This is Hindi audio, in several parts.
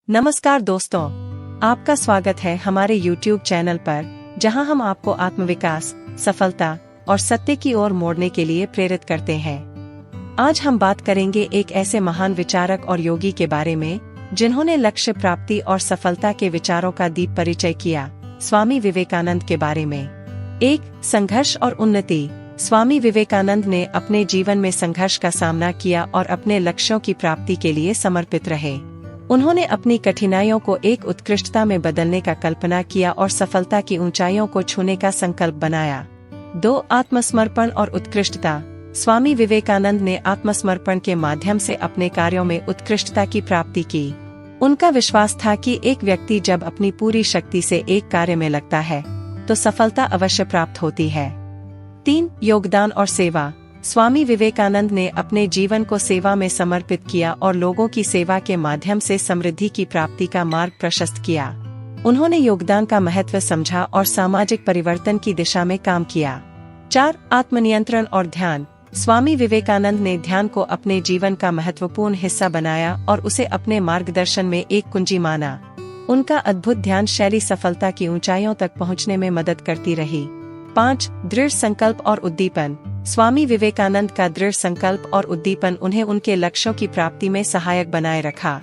नमस्कार दोस्तों, आपका स्वागत है हमारे YouTube चैनल पर, जहां हम आपको आत्मविकास, सफलता और सत्य की ओर मोड़ने के लिए प्रेरित करते हैं। आज हम बात करेंगे एक ऐसे महान विचारक और योगी के बारे में जिन्होंने लक्ष्य प्राप्ति और सफलता के विचारों का दीप परिचय किया, स्वामी विवेकानंद के बारे में। एक संघर्ष और उन्नति। स्वामी विवेकानंद ने अपने जीवन में संघर्ष का सामना किया और अपने लक्ष्यों की प्राप्ति के लिए समर्पित रहे। उन्होंने अपनी कठिनाइयों को एक उत्कृष्टता में बदलने का कल्पना किया और सफलता की ऊंचाइयों को छूने का संकल्प बनाया। 2. आत्मसमर्पण और उत्कृष्टता। स्वामी विवेकानंद ने आत्मसमर्पण के माध्यम से अपने कार्यों में उत्कृष्टता की प्राप्ति की। उनका विश्वास था कि एक व्यक्ति जब अपनी पूरी शक्ति से एक कार्य में लगता है तो सफलता अवश्य प्राप्त होती है। 3. योगदान और सेवा। स्वामी विवेकानंद ने अपने जीवन को सेवा में समर्पित किया और लोगों की सेवा के माध्यम से समृद्धि की प्राप्ति का मार्ग प्रशस्त किया। उन्होंने योगदान का महत्व समझा और सामाजिक परिवर्तन की दिशा में काम किया। 4. आत्मनियंत्रण और ध्यान। स्वामी विवेकानंद ने ध्यान को अपने जीवन का महत्वपूर्ण हिस्सा बनाया और उसे अपने मार्गदर्शन में एक कुंजी माना। उनका अद्भुत ध्यान शैली सफलता की ऊंचाइयों तक पहुंचने में मदद करती रही। 5. दृढ़ संकल्प और उद्दीपन। स्वामी विवेकानंद का दृढ़ संकल्प और उद्दीपन उन्हें उनके लक्ष्यों की प्राप्ति में सहायक बनाए रखा।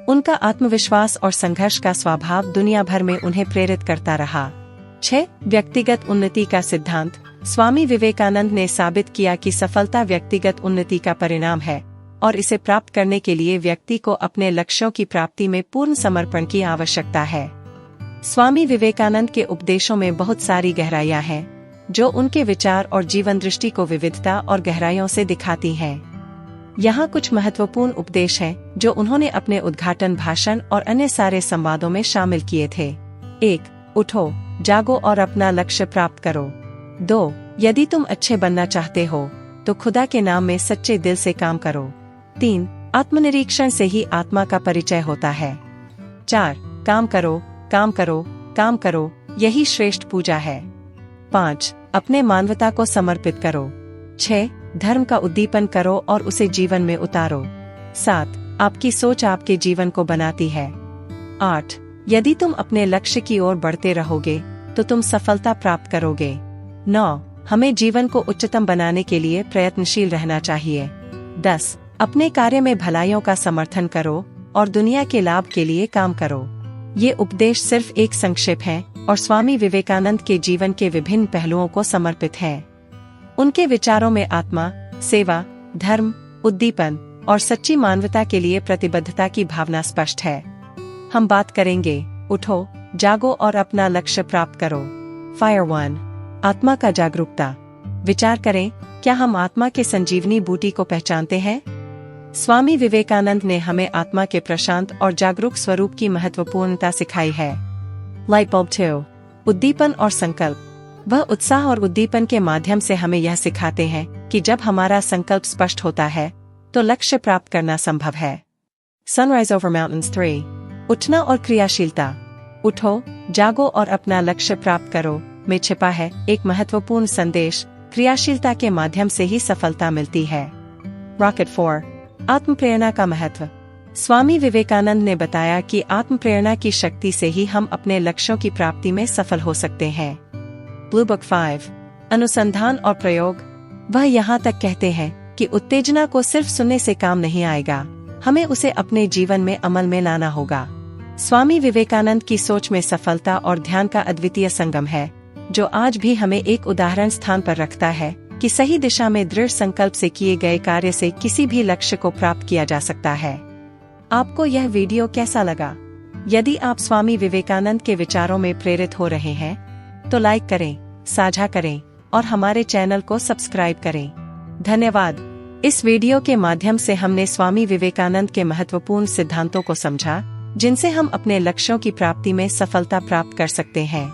उनका आत्मविश्वास और संघर्ष का स्वभाव दुनिया भर में उन्हें प्रेरित करता रहा। 6. व्यक्तिगत उन्नति का सिद्धांत। स्वामी विवेकानंद ने साबित किया कि सफलता व्यक्तिगत उन्नति का परिणाम है और इसे प्राप्त करने के लिए व्यक्ति को अपने लक्ष्यों की प्राप्ति में पूर्ण समर्पण की आवश्यकता है। स्वामी विवेकानंद के उपदेशों में बहुत सारी गहराइयां हैं, जो उनके विचार और जीवन दृष्टि को विविधता और गहराइयों से दिखाती हैं। यहाँ कुछ महत्वपूर्ण उपदेश हैं जो उन्होंने अपने उद्घाटन भाषण और अन्य सारे संवादों में शामिल किए थे। 1. उठो, जागो और अपना लक्ष्य प्राप्त करो। 2. यदि तुम अच्छे बनना चाहते हो तो खुदा के नाम में सच्चे दिल से काम करो। 3. आत्मनिरीक्षण से ही आत्मा का परिचय होता है। 4. काम करो, काम करो, काम करो, यही श्रेष्ठ पूजा है। 5. अपने मानवता को समर्पित करो। 6. धर्म का उद्दीपन करो और उसे जीवन में उतारो। 7. आपकी सोच आपके जीवन को बनाती है। 8. यदि तुम अपने लक्ष्य की ओर बढ़ते रहोगे तो तुम सफलता प्राप्त करोगे। 9. हमें जीवन को उच्चतम बनाने के लिए प्रयत्नशील रहना चाहिए। 10. अपने कार्य में भलाइयों का समर्थन करो और दुनिया के लाभ के लिए काम करो। ये उपदेश सिर्फ एक संक्षेप है और स्वामी विवेकानंद के जीवन के विभिन्न पहलुओं को समर्पित है। उनके विचारों में आत्मा, सेवा, धर्म, उद्दीपन और सच्ची मानवता के लिए प्रतिबद्धता की भावना स्पष्ट है। हम बात करेंगे उठो, जागो और अपना लक्ष्य प्राप्त करो। फायर 1. आत्मा का जागरूकता। विचार करें, क्या हम आत्मा के संजीवनी बूटी को पहचानते हैं? स्वामी विवेकानंद ने हमें आत्मा के प्रशांत और जागरूक स्वरूप की महत्वपूर्णता सिखाई है। Light bulb 2. उद्दीपन और संकल्प। वह उत्साह और उद्दीपन के माध्यम से हमें यह सिखाते हैं कि जब हमारा संकल्प स्पष्ट होता है तो लक्ष्य प्राप्त करना संभव है। Sunrise over mountains 3. उठना और क्रियाशीलता। उठो, जागो और अपना लक्ष्य प्राप्त करो में छिपा है एक महत्वपूर्ण संदेश। क्रियाशीलता के माध्यम से ही सफलता मिलती है। रॉकेट 4. आत्मप्रेरणा का महत्व। स्वामी विवेकानंद ने बताया कि आत्मप्रेरणा की शक्ति से ही हम अपने लक्ष्यों की प्राप्ति में सफल हो सकते हैं। Blue book 5. अनुसंधान और प्रयोग। वह यहाँ तक कहते हैं कि उत्तेजना को सिर्फ सुनने से काम नहीं आएगा, हमें उसे अपने जीवन में अमल में लाना होगा। स्वामी विवेकानंद की सोच में सफलता और ध्यान का अद्वितीय संगम है, जो आज भी हमें एक उदाहरण स्थान पर रखता है कि सही दिशा में दृढ़ संकल्प से किए गए कार्य से किसी भी लक्ष्य को प्राप्त किया जा सकता है। आपको यह वीडियो कैसा लगा? यदि आप स्वामी विवेकानंद के विचारों में प्रेरित हो रहे हैं तो लाइक करें, साझा करें और हमारे चैनल को सब्सक्राइब करें। धन्यवाद। इस वीडियो के माध्यम से हमने स्वामी विवेकानंद के महत्वपूर्ण सिद्धांतों को समझा, जिनसे हम अपने लक्ष्यों की प्राप्ति में सफलता प्राप्त कर सकते हैं।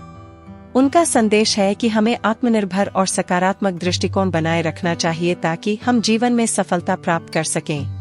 उनका संदेश है कि हमें आत्मनिर्भर और सकारात्मक दृष्टिकोण बनाए रखना चाहिए ताकि हम जीवन में सफलता प्राप्त कर सकें।